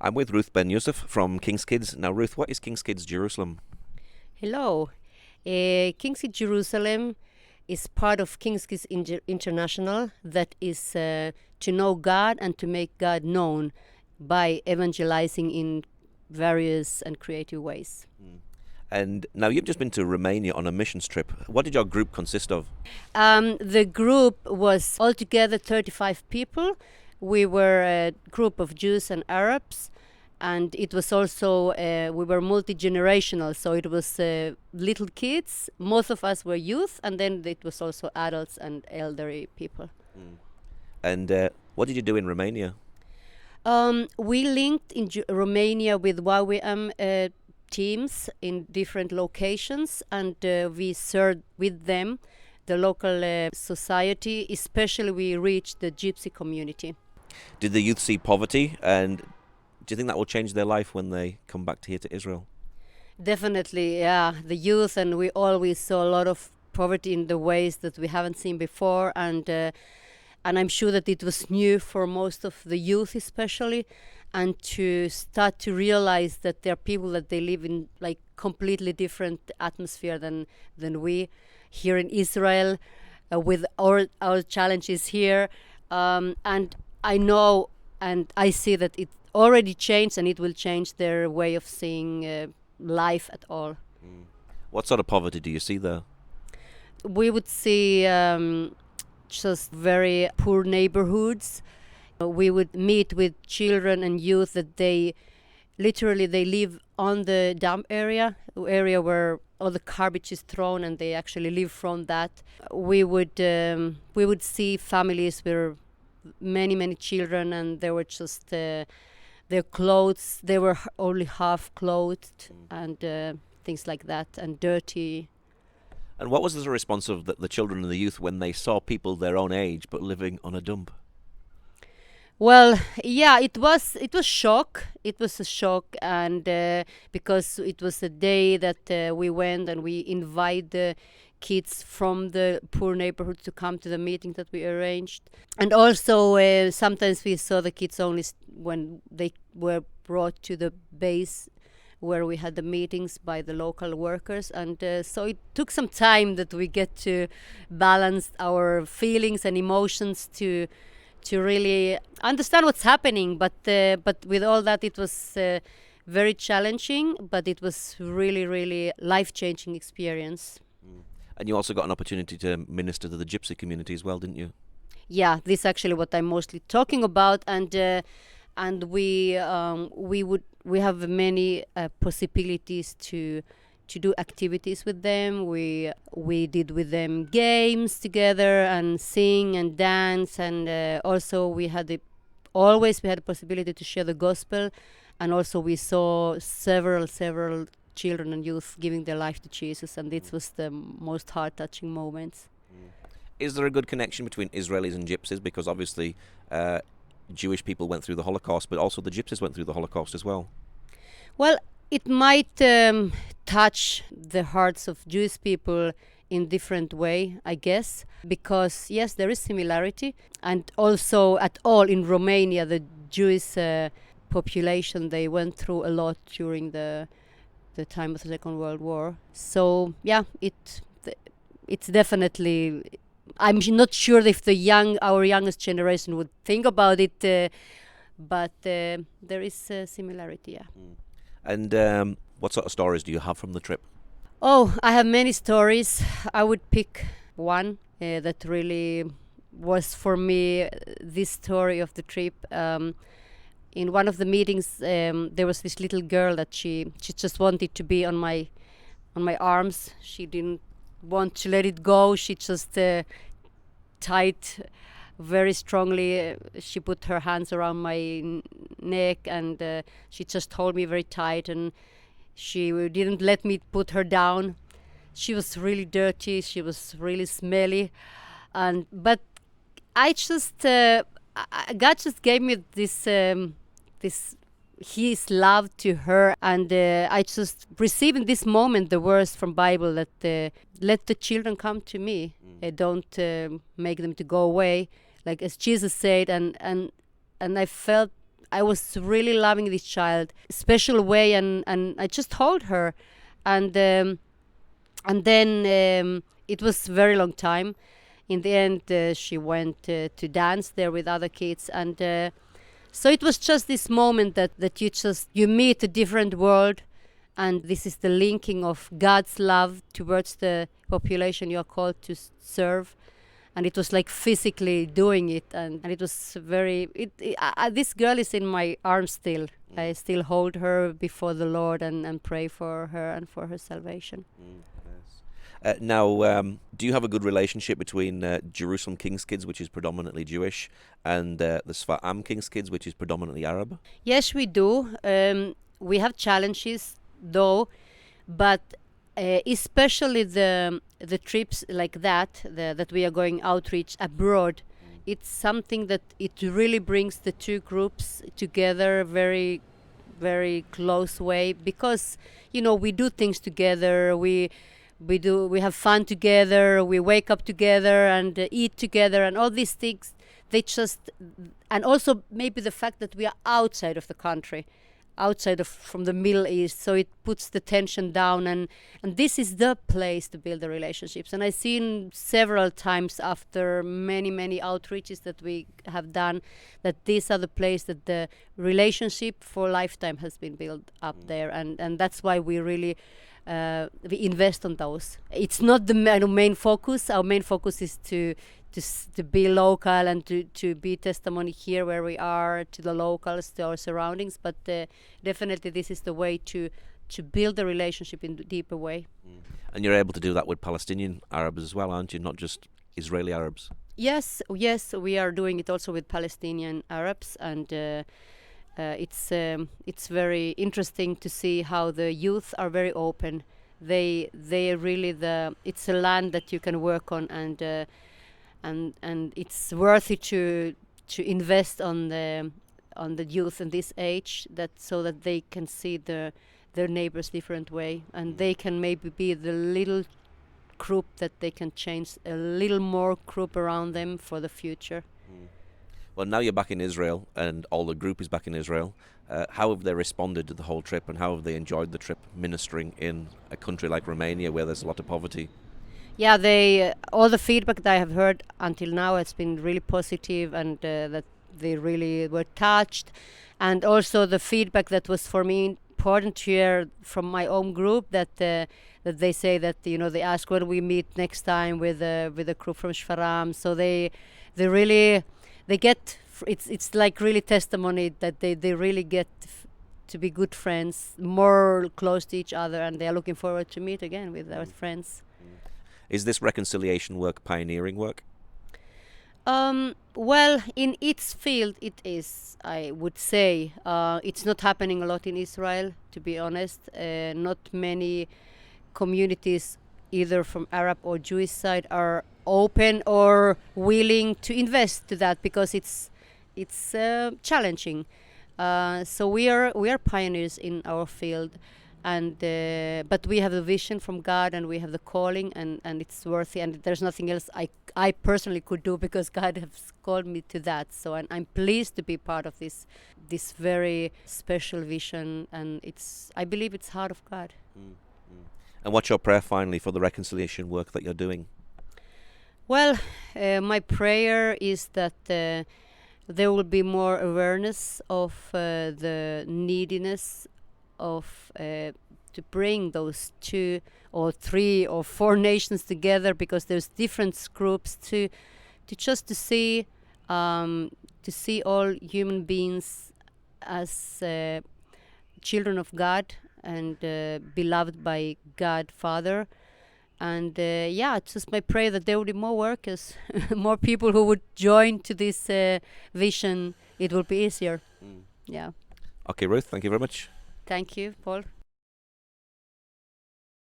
I'm with Ruth Ben Yoseph from King's Kids. Now, Ruth, what is King's Kids Jerusalem? Hello. King's Kids Jerusalem is part of King's Kids International, that is to know God and to make God known by evangelizing in various and creative ways. And now you've just been to Romania on a missions trip. What did your group consist of? The group was altogether 35 people. We were a group of Jews and Arabs, and it was also, we were multi-generational, so it was little kids. Most of us were youth, and then it was also adults and elderly people. And what did you do in Romania? We linked in Romania with YWAM teams in different locations, and we served with them the local society. Especially we reached the gypsy community. Did the youth see poverty, and do you think that will change their life when they come back here to Israel? Definitely, yeah. The youth, and we always saw a lot of poverty in the ways that we haven't seen before, and I'm sure that it was new for most of the youth, especially, and to start to realize that there are people that they live in like completely different atmosphere than we here in Israel, with our challenges here, and I know and I see that it already changed, and it will change their way of seeing life at all. What sort of poverty do you see there? We would see just very poor neighborhoods. We would meet with children and youth that they live on the dump area where all the garbage is thrown, and they actually live from that. We would see families where many children, and they were just their clothes, they were only half clothed, and things like that, and dirty. And what was the response of the children and the youth when they saw people their own age but living on a dump? Well, yeah, it was shock. It was a shock, and because it was a day that we went and we invite the kids from the poor neighborhood to come to the meeting that we arranged. And also sometimes we saw the kids only when they were brought to the base where we had the meetings by the local workers, and so it took some time that we get to balance our feelings and emotions to really understand what's happening. But with all that, it was very challenging, but it was really life-changing experience. And you also got an opportunity to minister to the gypsy community as well, didn't you? Yeah, this is actually what I'm mostly talking about, and we have many possibilities to do activities with them. We did with them games together and sing and dance, and also we had the possibility to share the gospel, and also we saw several children and youth giving their life to Jesus, and this was the most heart-touching moments. Is there a good connection between Israelis and gypsies? Because obviously Jewish people went through the Holocaust, but also the gypsies went through the Holocaust as well. Well, it might touch the hearts of Jewish people in different way, I guess, because yes, there is similarity, and also at all in Romania, the Jewish population, they went through a lot during the time of the Second World War. So yeah, it's definitely. I'm not sure if our youngest generation would think about it, but there is a similarity. Yeah. And what sort of stories do you have from the trip? Oh, I have many stories. I would pick one that really was for me this story of the trip. In one of the meetings, there was this little girl that she just wanted to be on my arms. She didn't want to let it go. She just tied very strongly. She put her hands around my neck, and she just held me very tight, and she didn't let me put her down. She was really dirty. She was really smelly, but I just God just gave me this His love to her, and I just received in this moment the words from Bible that let the children come to me. Don't make them to go away, like as Jesus said, and I felt I was really loving this child, special way, and I just hold her, and then it was very long time. In the end, she went to dance there with other kids, and so it was just this moment that you meet a different world, and this is the linking of God's love towards the population you are called to serve. And it was like physically doing it, and it was very. This girl is in my arms still. I still hold her before the Lord and pray for her and for her salvation. Now, do you have a good relationship between Jerusalem King's Kids, which is predominantly Jewish, and the Sfa'am King's Kids, which is predominantly Arab? Yes, we do. We have challenges, though, but especially the trips like that we are going outreach abroad. It's something that it really brings the two groups together very, very close way, because we do things together. We have fun together, we wake up together and eat together, and all these things, and also maybe the fact that we are outside of the country, from the Middle East, so it puts the tension down, and this is the place to build the relationships. And I've seen several times after many outreaches that we have done that these are the place that the relationship for lifetime has been built up there, and that's why we really we invest on those. It's not the main focus. Our main focus is to be local and to be testimony here where we are, to the locals, to our surroundings. But definitely this is the way to build a relationship in a deeper way. And you're able to do that with Palestinian Arabs as well, aren't you? Not just Israeli Arabs. Yes, we are doing it also with Palestinian Arabs, and it's very interesting to see how the youth are very open. They are really it's a land that you can work on, and it's worthy to invest on the youth in this age, so that they can see their neighbors different way, and they can maybe be the little group that they can change a little more group around them for the future. Well, now you're back in Israel, and all the group is back in Israel. How have they responded to the whole trip, and how have they enjoyed the trip ministering in a country like Romania where there's a lot of poverty? Yeah, all the feedback that I have heard until now has been really positive, and that they really were touched. And also the feedback that was for me important to hear from my own group, that they say that they ask when we meet next time with a group from Shfaram. So they really. They get it's like really testimony that they really get to be good friends, more close to each other, and they are looking forward to meet again with our friends. Is this reconciliation work pioneering work? Well, in its field it is, I would say. It's not happening a lot in Israel, to be honest. Not many communities, either from Arab or Jewish side, are open or willing to invest to that, because it's challenging. So we are pioneers in our field, and but we have the vision from God, and we have the calling, and it's worthy, and there's nothing else I personally could do, because God has called me to that. So I'm pleased to be part of this very special vision, and I believe it's heart of God. And what's your prayer finally for the reconciliation work that you're doing? Well, my prayer is that there will be more awareness of the neediness of to bring those 2 or 3 or 4 nations together, because there's different groups to see all human beings as children of God, and beloved by God Father. And it's just my prayer that there will be more workers, more people who would join to this vision. It will be easier. Yeah. Okay, Ruth, thank you very much. Thank you, Paul.